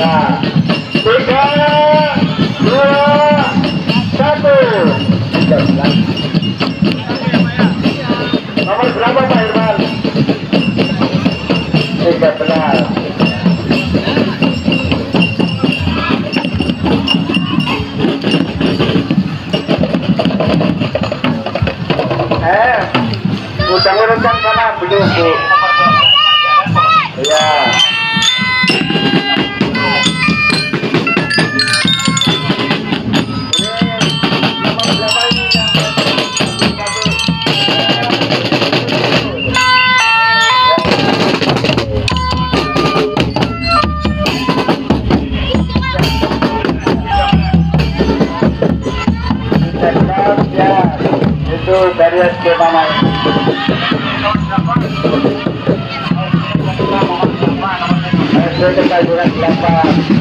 Ya. 3, 2, 1. Nomor berapa Pak Irfan? 13. Udah nguruskan sana belum Bu? Iya. Itu dari SD mana? SD Ketanggungan 8.